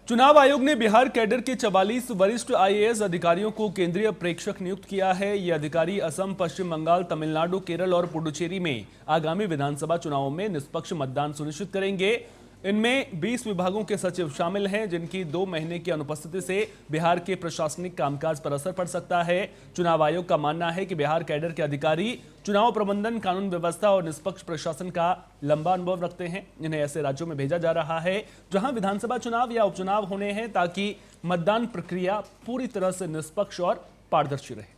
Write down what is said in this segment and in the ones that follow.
चुनाव आयोग ने बिहार कैडर के 44 वरिष्ठ आईएएस अधिकारियों को केंद्रीय प्रेक्षक नियुक्त किया है। ये अधिकारी असम, पश्चिम बंगाल, तमिलनाडु, केरल और पुडुचेरी में आगामी विधानसभा चुनावों में निष्पक्ष मतदान सुनिश्चित करेंगे। इनमें 20 विभागों के सचिव शामिल हैं, जिनकी 2 महीने की अनुपस्थिति से बिहार के प्रशासनिक कामकाज पर असर पड़ सकता है। चुनाव आयोग का मानना है कि बिहार कैडर के अधिकारी चुनाव प्रबंधन, कानून व्यवस्था और निष्पक्ष प्रशासन का लंबा अनुभव रखते हैं। इन्हें ऐसे राज्यों में भेजा जा रहा है जहां विधानसभा चुनाव या उपचुनाव होने हैं, ताकि मतदान प्रक्रिया पूरी तरह से निष्पक्ष और पारदर्शी रहे।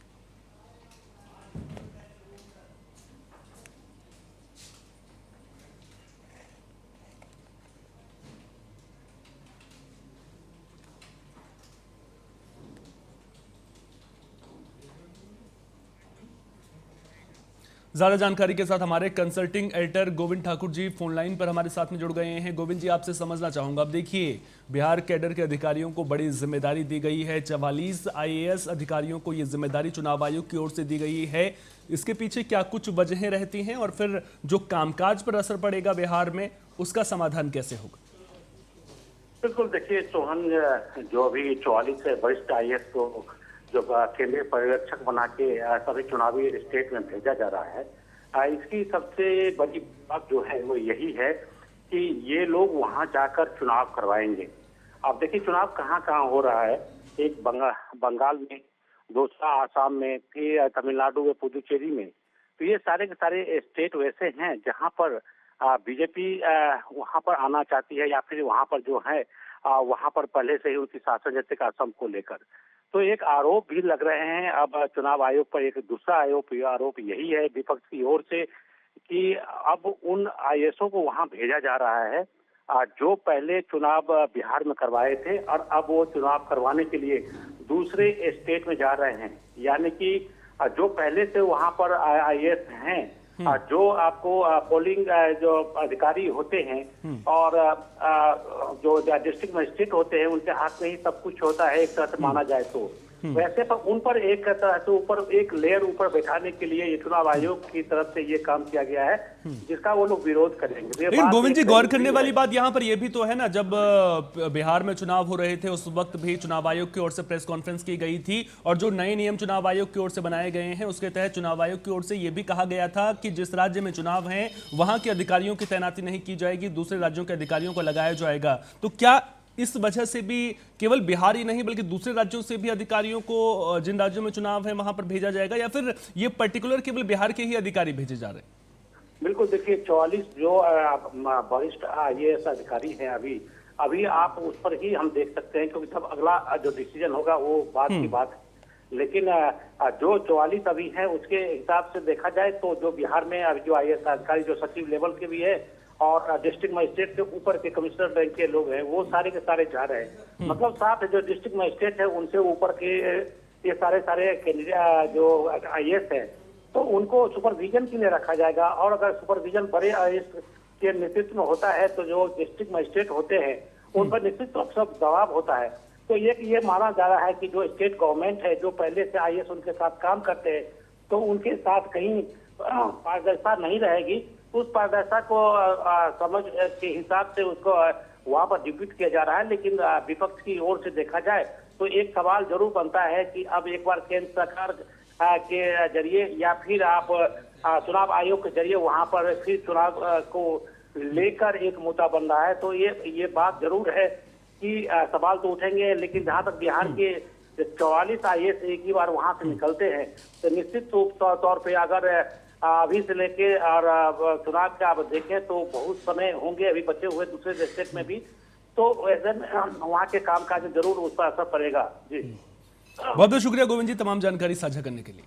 ज्यादा जानकारी के साथ हमारे consulting editor Govind Thakur ji phone line पर हमारे साथ में जुड़ गए हैं। गोविंद जी, आपसे समझना चाहूंगा, अब देखिए बिहार कैडर के अधिकारियों को बड़ी जिम्मेदारी दी गई है। 44 आईएएस अधिकारियों को यह जिम्मेदारी चुनाव आयोग की ओर से दी गई है। इसके पीछे क्या कुछ वजहें रहती हैं और फिर जो कामकाज पर असर पड़ेगा बिहार में, उसका समाधान कैसे होगा? बिल्कुल, देखिए चौहान जो अभी 44 वरिष्ठ आईएएस को जो केंद्रीय पर्यवेक्षक बना के सभी चुनावी स्टेट में भेजा जा रहा है, इसकी सबसे बड़ी बात जो है वो यही है कि ये लोग वहां जाकर चुनाव करवाएंगे। अब देखिए चुनाव कहाँ कहाँ हो रहा है, एक बंगाल में, दूसरा आसाम में, फिर तमिलनाडु में, पुडुचेरी में। तो ये सारे के सारे स्टेट वैसे हैं जहाँ पर बीजेपी वहां पर आना चाहती है, या फिर वहां पर जो है वहां पर पहले से ही उनकी शासन, जैसे कि असम को लेकर। तो एक आरोप भी लग रहे हैं अब चुनाव आयोग पर। एक दूसरा आरोप यही है विपक्ष की ओर से कि अब उन आईएएसओ को वहां भेजा जा रहा है जो पहले चुनाव बिहार में करवाए थे, और अब वो चुनाव करवाने के लिए दूसरे स्टेट में जा रहे हैं। यानी कि जो पहले से वहां पर आईएएस हैं, जो आपको पोलिंग जो अधिकारी होते हैं और जो डिस्ट्रिक्ट मजिस्ट्रेट होते हैं, उनके हाथ में ही सब कुछ होता है एक तरह से माना जाए तो। वैसे पर उन पर एक तरह से ऊपर एक लेयर ऊपर बैठाने के लिए ये चुनाव आयोग की तरफ से ये काम किया गया है, जिसका वो लोग विरोध करेंगे। लेकिन गोविंद जी, गौर करने वाली बात यहाँ पर यह भी तो है ना, जब बिहार में चुनाव हो रहे थे उस वक्त भी चुनाव आयोग की ओर से प्रेस कॉन्फ्रेंस की गई थी, और जो नए नियम चुनाव आयोग की ओर से बनाए गए हैं उसके तहत चुनाव आयोग की ओर से यह भी कहा गया था कि जिस राज्य में चुनाव है वहां के अधिकारियों की तैनाती नहीं की जाएगी, दूसरे राज्यों के अधिकारियों को लगाया जाएगा। तो क्या इस वजह से भी केवल बिहार ही नहीं बल्कि दूसरे राज्यों से भी अधिकारियों को, जिन राज्यों में चुनाव है वहां पर भेजा जाएगा, या फिर ये पर्टिकुलर केवल बिहार के ही अधिकारी भेजे जा रहे हैं? बिल्कुल, देखिए 44 जो वरिष्ठ आईएएस अधिकारी हैं अभी आप उस पर ही हम देख सकते हैं, क्योंकि तब अगला जो डिसीजन होगा वो बात की बात है। लेकिन जो 44 अभी है उसके हिसाब से देखा जाए तो जो बिहार में अभी जो आईएएस अधिकारी जो सचिव लेवल के भी है और डिस्ट्रिक्ट मजिस्ट्रेट के ऊपर के कमिश्नर रैंक के लोग हैं, वो सारे के सारे जा रहे हैं। मतलब साथ जो डिस्ट्रिक्ट मजिस्ट्रेट है उनसे ऊपर के ये सारे कैंडिडेट जो आईएएस है, तो उनको सुपरविजन के लिए रखा जाएगा। और अगर सुपरविजन बड़े आईएएस के नेतृत्व में होता है तो जो डिस्ट्रिक्ट मजिस्ट्रेट होते हैं उन पर निश्चित रूप से दबाव होता है। तो ये माना जा रहा है कि जो स्टेट गवर्नमेंट है, जो पहले से आईएएस उनके साथ काम करते हैं, तो उनके साथ कहीं पारदर्शिता नहीं रहेगी। उस पारदर्शिता को समझ के हिसाब से उसको वहां पर डिप्यूट किया जा रहा है। लेकिन विपक्ष की ओर से देखा जाए तो एक सवाल जरूर बनता है कि अब एक बार केंद्र सरकार के जरिए या फिर आप चुनाव आयोग के जरिए वहां पर फिर चुनाव को लेकर एक मुद्दा बन रहा है। तो ये बात जरूर है कि सवाल तो उठेंगे। लेकिन जहां तक बिहार के 44 आईएएस एक ही बार वहां से निकलते हैं तो निश्चित तौर पे अगर अभी से लेके और चुनाव का आप देखें तो बहुत समय होंगे अभी बचे हुए दूसरे स्टेट में भी, तो ऐसे में वहाँ के कामकाज जरूर उस पर असर पड़ेगा। जी, बहुत बहुत शुक्रिया गोविंद जी तमाम जानकारी साझा करने के लिए।